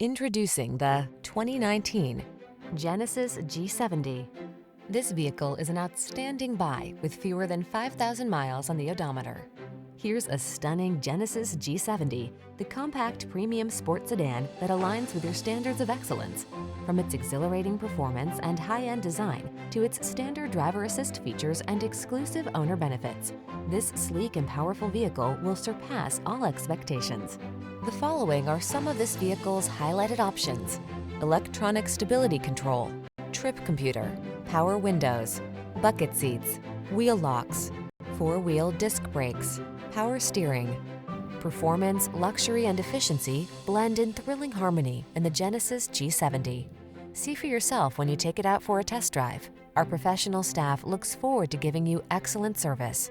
Introducing the 2019 Genesis G70. This vehicle is an outstanding buy with fewer than 5,000 miles on the odometer. Here's a stunning Genesis G70, the compact premium sports sedan that aligns with your standards of excellence. From its exhilarating performance and high-end design to its standard driver assist features and exclusive owner benefits, this sleek and powerful vehicle will surpass all expectations. The following are some of this vehicle's highlighted options: electronic stability control, trip computer, power windows, bucket seats, wheel locks, four-wheel disc brakes, power steering. Performance, luxury, and efficiency blend in thrilling harmony in the Genesis G70. See for yourself when you take it out for a test drive. Our professional staff looks forward to giving you excellent service.